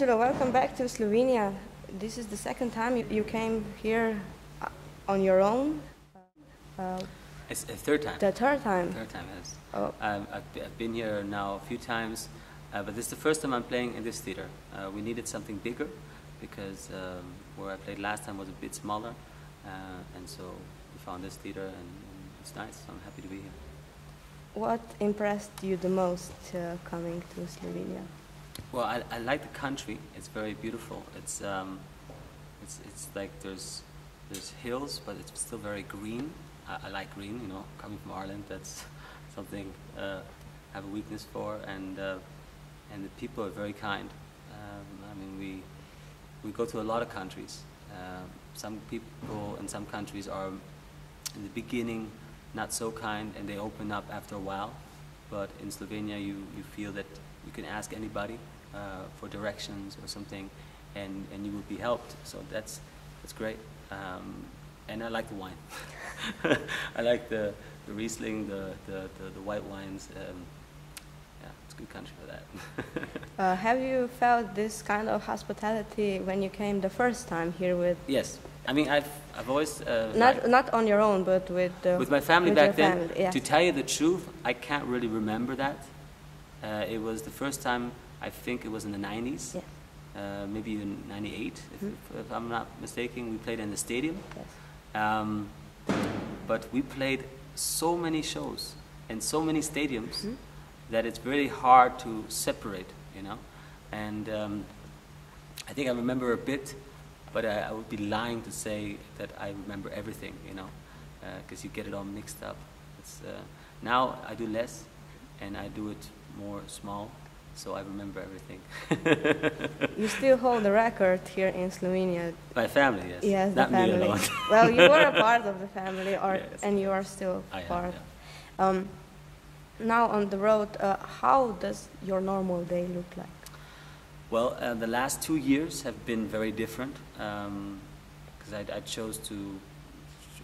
Angelo, welcome back to Slovenia. This is the second time you came here on your own. It's the third time. The third time. Third time, yes. Oh. I've been here now a few times, but this is the first time I'm playing in this theater. We needed something bigger because where I played last time was a bit smaller, and so we found this theater, and it's nice. So I'm happy to be here. What impressed you the most coming to Slovenia? Well, I like the country. It's very beautiful. It's like there's hills, but it's still very green. I like green. You know, coming from Ireland, that's something I have a weakness for, and the people are very kind. I mean, we go to a lot of countries. Some people in some countries are in the beginning not so kind, and they open up after a while. But in Slovenia, you feel that you can ask anybody for directions or something, and you will be helped. So that's great. And I like the wine. I like the Riesling, the white wines. Yeah, it's a good country for that. Have you felt this kind of hospitality when you came the first time here with? Yes, I mean I've always not on your own, but with my family back then. Family, yeah. To tell you the truth, I can't really remember that. It was the first time. I think it was in the 90s, yeah. Maybe even 98, if I'm not mistaken. We played in the stadium. Yes. But we played so many shows in so many stadiums that it's really hard to separate, you know. And I think I remember a bit, but I would be lying to say that I remember everything, you know, because you get it all mixed up. Now I do less, and I do it more small, so I remember everything. You still hold the record here in Slovenia. My family, yes. Yes, not the family. Me alone. Well, you were a part of the family, Yes. and you are still part. Yeah. Now on the road, how does your normal day look like? Well, the last 2 years have been very different because I chose to,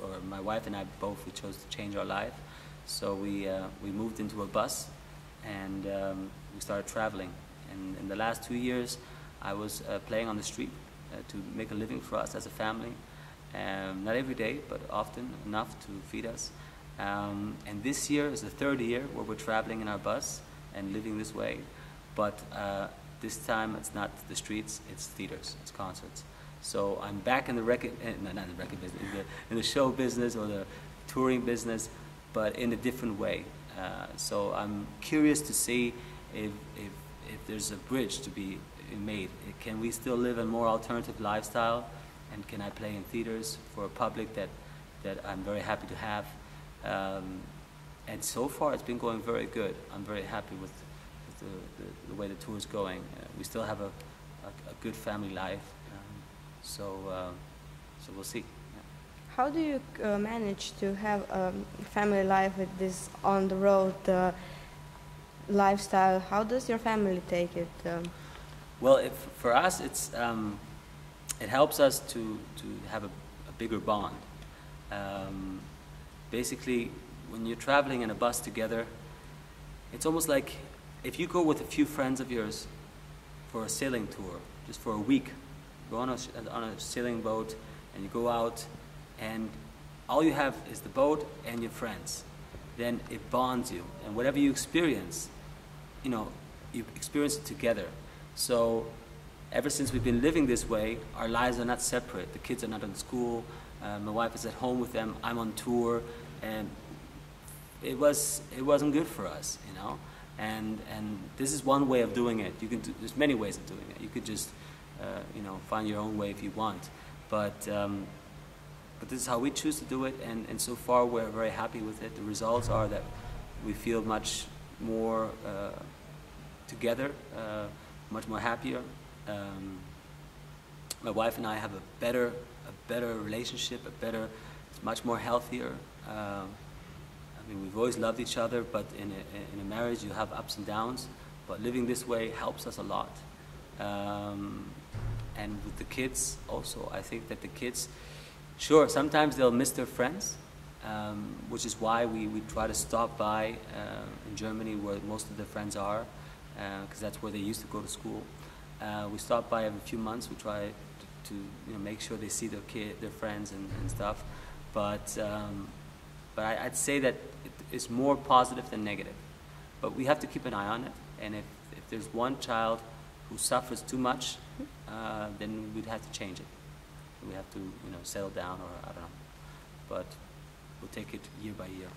or my wife and I both, we chose to change our life. So we moved into a bus, and we started traveling. And in the last 2 years, I was playing on the street to make a living for us as a family. Not every day, but often enough to feed us. And this year is the third year where we're traveling in our bus and living this way. But this time it's not the streets, it's theaters, it's concerts. So I'm back in the not in the record business, in the show business or the touring business, but in a different way. So I'm curious to see if there's a bridge to be made. Can we still live a more alternative lifestyle, and can I play in theaters for a public that I'm very happy to have? And so far it's been going very good. I'm very happy with the way the tour is going. We still have a good family life, so we'll see. How do you manage to have a family life with this on-the-road lifestyle? How does your family take it? Well, for us, it helps us to have a bigger bond. Basically, when you're traveling in a bus together, it's almost like if you go with a few friends of yours for a sailing tour, just for a week, go on a sailing boat, and you go out, and all you have is the boat and your friends, then it bonds you. And whatever you experience, you know, you experience it together. So ever since we've been living this way, our lives are not separate. The kids are not in school, my wife is at home with them, I'm on tour, and it wasn't good for us, you know. And this is one way of doing it. You can there's many ways of doing it. You could just you know, find your own way if you want, but this is how we choose to do it, and so far we're very happy with it. The results are that we feel much more together, much more happier. My wife and I have a better relationship, it's much more healthier. I mean, we've always loved each other, but in a marriage you have ups and downs, but living this way helps us a lot. And with the kids also, I think that the kids, sure, sometimes they'll miss their friends, which is why we try to stop by in Germany where most of their friends are, because that's where they used to go to school. We stop by every few months. We try to make sure they see their friends and stuff. But I'd say that it's more positive than negative. But we have to keep an eye on it. And if there's one child who suffers too much, then we'd have to change it. We have to settle down, or I don't know. But we'll take it year by year.